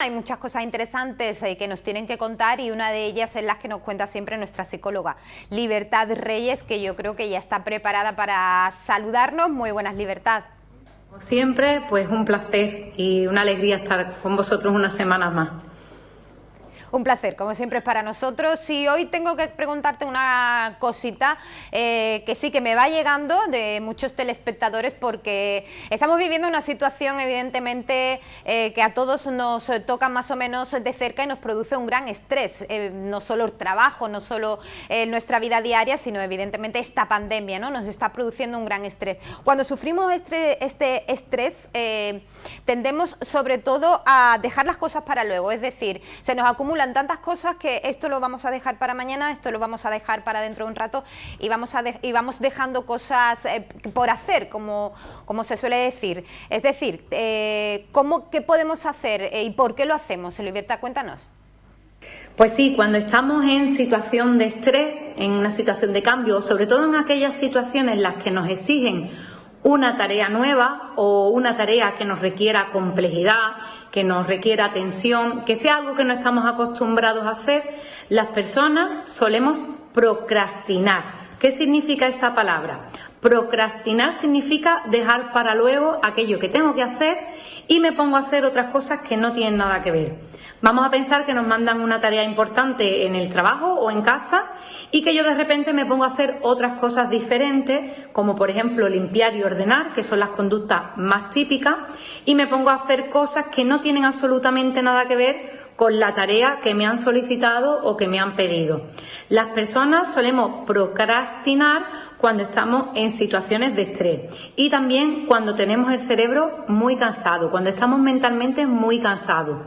Hay muchas cosas interesantes que nos tienen que contar y una de ellas es las que nos cuenta siempre nuestra psicóloga Libertad Reyes, que yo creo que ya está preparada para saludarnos. Muy buenas, Libertad. Como siempre, pues un placer y una alegría estar con vosotros unas semanas más. Un placer, como siempre es para nosotros. Y hoy tengo que preguntarte una cosita que sí que me va llegando de muchos telespectadores, porque estamos viviendo una situación evidentemente que a todos nos toca más o menos de cerca y nos produce un gran estrés, no solo el trabajo, no solo nuestra vida diaria, sino evidentemente esta pandemia, ¿no? Nos está produciendo un gran estrés. Cuando sufrimos este estrés tendemos sobre todo a dejar las cosas para luego, es decir, se nos acumulan tantas cosas que esto lo vamos a dejar para mañana, esto lo vamos a dejar para dentro de un rato y vamos dejando cosas por hacer, como se suele decir. Es decir, ¿qué podemos hacer y por qué lo hacemos? Libertad, cuéntanos. Pues sí, cuando estamos en situación de estrés, en una situación de cambio, sobre todo en aquellas situaciones en las que nos exigen una tarea nueva o una tarea que nos requiera complejidad, que nos requiera atención, que sea algo que no estamos acostumbrados a hacer, las personas solemos procrastinar. ¿Qué significa esa palabra? Procrastinar significa dejar para luego aquello que tengo que hacer y me pongo a hacer otras cosas que no tienen nada que ver. Vamos a pensar que nos mandan una tarea importante en el trabajo o en casa y que yo de repente me pongo a hacer otras cosas diferentes, como por ejemplo limpiar y ordenar, que son las conductas más típicas, y me pongo a hacer cosas que no tienen absolutamente nada que ver con la tarea que me han solicitado o que me han pedido. Las personas solemos procrastinar cuando estamos en situaciones de estrés y también cuando tenemos el cerebro muy cansado, cuando estamos mentalmente muy cansados.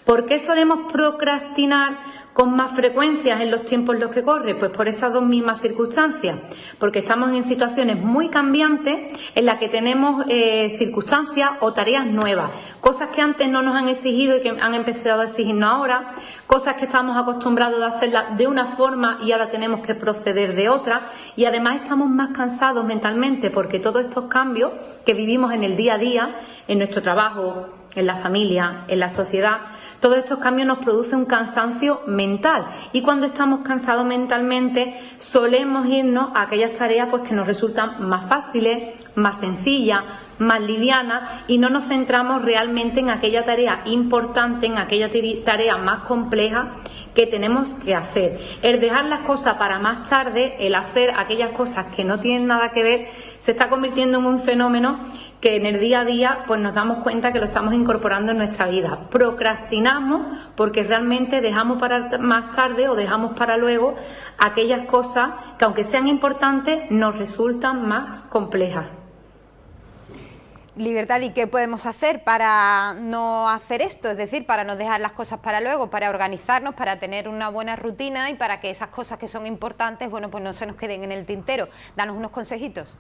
¿Por qué solemos procrastinar con más frecuencias en los tiempos en los que corre? Pues por esas dos mismas circunstancias, porque estamos en situaciones muy cambiantes en las que tenemos circunstancias o tareas nuevas, cosas que antes no nos han exigido y que han empezado a exigirnos ahora, cosas que estamos acostumbrados a hacerlas de una forma y ahora tenemos que proceder de otra, y además estamos más cansados mentalmente porque todos estos cambios que vivimos en el día a día, en nuestro trabajo, en la familia, en la sociedad, todos estos cambios nos producen un cansancio mental, y cuando estamos cansados mentalmente solemos irnos a aquellas tareas pues que nos resultan más fáciles, más sencillas, más livianas, y no nos centramos realmente en aquella tarea importante, en aquella tarea más compleja que tenemos que hacer. El dejar las cosas para más tarde, el hacer aquellas cosas que no tienen nada que ver, se está convirtiendo en un fenómeno que en el día a día pues nos damos cuenta que lo estamos incorporando en nuestra vida. Procrastinamos porque realmente dejamos para más tarde o dejamos para luego aquellas cosas que, aunque sean importantes, nos resultan más complejas. Libertad, ¿y qué podemos hacer para no hacer esto? Es decir, para no dejar las cosas para luego, para organizarnos, para tener una buena rutina y para que esas cosas que son importantes, bueno, pues no se nos queden en el tintero. Danos unos consejitos.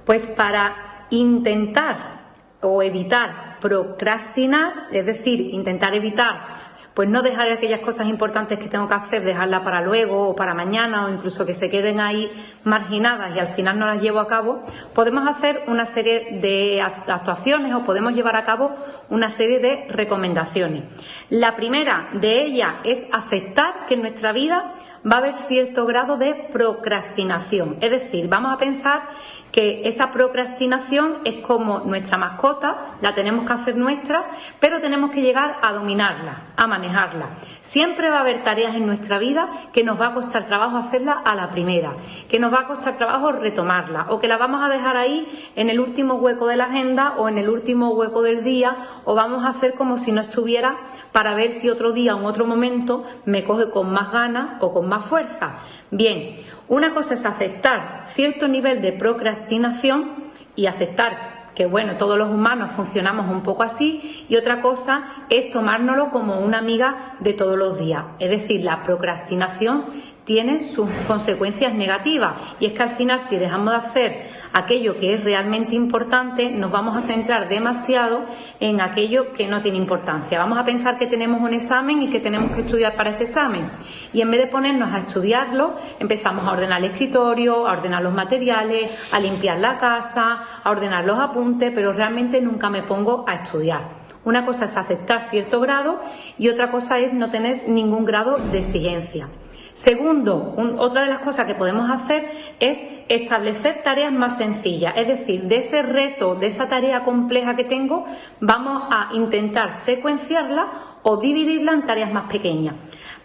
Pues para intentar o evitar procrastinar, es decir, intentar evitar pues no dejar aquellas cosas importantes que tengo que hacer, dejarlas para luego o para mañana, o incluso que se queden ahí marginadas y al final no las llevo a cabo, podemos hacer una serie de actuaciones o podemos llevar a cabo una serie de recomendaciones. La primera de ellas es aceptar que en nuestra vida va a haber cierto grado de procrastinación, es decir, vamos a pensar que esa procrastinación es como nuestra mascota, la tenemos que hacer nuestra, pero tenemos que llegar a dominarla, a manejarla. Siempre va a haber tareas en nuestra vida que nos va a costar trabajo hacerlas a la primera, que nos va a costar trabajo retomarla, o que la vamos a dejar ahí en el último hueco de la agenda o en el último hueco del día, o vamos a hacer como si no estuviera para ver si otro día o en otro momento me coge con más ganas o con más fuerza. Bien, una cosa es aceptar cierto nivel de procrastinación y aceptar que, bueno, todos los humanos funcionamos un poco así, y otra cosa es tomárnoslo como una amiga de todos los días. Es decir, la procrastinación tiene sus consecuencias negativas, y es que al final, si dejamos de hacer aquello que es realmente importante, nos vamos a centrar demasiado en aquello que no tiene importancia. Vamos a pensar que tenemos un examen y que tenemos que estudiar para ese examen, y en vez de ponernos a estudiarlo, empezamos a ordenar el escritorio, a ordenar los materiales, a limpiar la casa, a ordenar los apuntes, pero realmente nunca me pongo a estudiar. Una cosa es aceptar cierto grado y otra cosa es no tener ningún grado de exigencia. Segundo, otra de las cosas que podemos hacer es establecer tareas más sencillas, es decir, de ese reto, de esa tarea compleja que tengo, vamos a intentar secuenciarla o dividirla en tareas más pequeñas.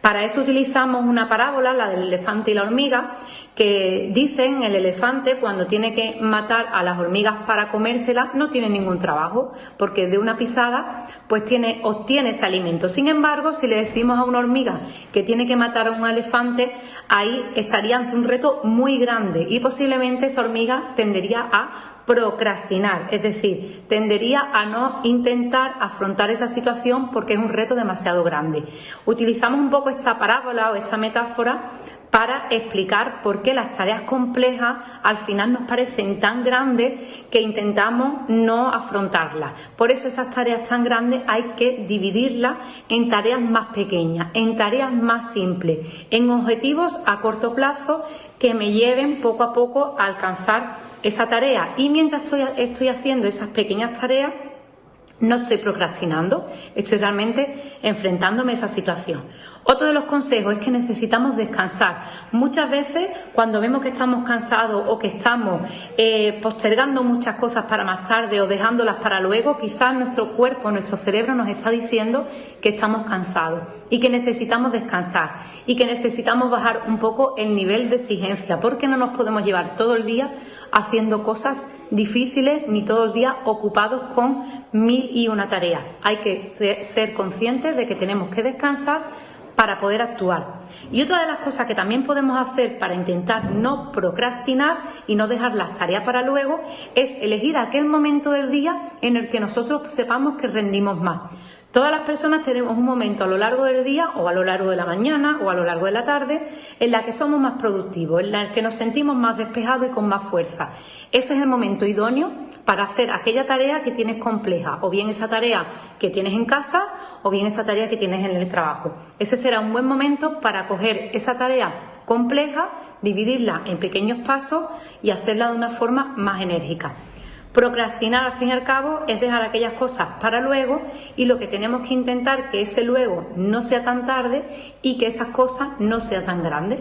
Para eso utilizamos una parábola, la del elefante y la hormiga, que dicen el elefante cuando tiene que matar a las hormigas para comérselas no tiene ningún trabajo, porque de una pisada pues obtiene ese alimento. Sin embargo, si le decimos a una hormiga que tiene que matar a un elefante, ahí estaría ante un reto muy grande y posiblemente esa hormiga tendería a procrastinar, es decir, tendería a no intentar afrontar esa situación porque es un reto demasiado grande. Utilizamos un poco esta parábola o esta metáfora para explicar por qué las tareas complejas al final nos parecen tan grandes que intentamos no afrontarlas. Por eso esas tareas tan grandes hay que dividirlas en tareas más pequeñas, en tareas más simples, en objetivos a corto plazo que me lleven poco a poco a alcanzar esa tarea. Y mientras estoy haciendo esas pequeñas tareas, no estoy procrastinando, estoy realmente enfrentándome a esa situación. Otro de los consejos es que necesitamos descansar. Muchas veces cuando vemos que estamos cansados o que estamos postergando muchas cosas para más tarde o dejándolas para luego, quizás nuestro cuerpo, nuestro cerebro nos está diciendo que estamos cansados y que necesitamos descansar y que necesitamos bajar un poco el nivel de exigencia, porque no nos podemos llevar todo el día haciendo cosas difíciles ni todo el día ocupados con 1001 tareas. Hay que ser conscientes de que tenemos que descansar para poder actuar. Y otra de las cosas que también podemos hacer para intentar no procrastinar y no dejar las tareas para luego es elegir aquel momento del día en el que nosotros sepamos que rendimos más. Todas las personas tenemos un momento a lo largo del día o a lo largo de la mañana o a lo largo de la tarde en la que somos más productivos, en la que nos sentimos más despejados y con más fuerza. Ese es el momento idóneo para hacer aquella tarea que tienes compleja, o bien esa tarea que tienes en casa o bien esa tarea que tienes en el trabajo. Ese será un buen momento para coger esa tarea compleja, dividirla en pequeños pasos y hacerla de una forma más enérgica. Procrastinar, al fin y al cabo, es dejar aquellas cosas para luego, y lo que tenemos que intentar que ese luego no sea tan tarde y que esas cosas no sean tan grandes.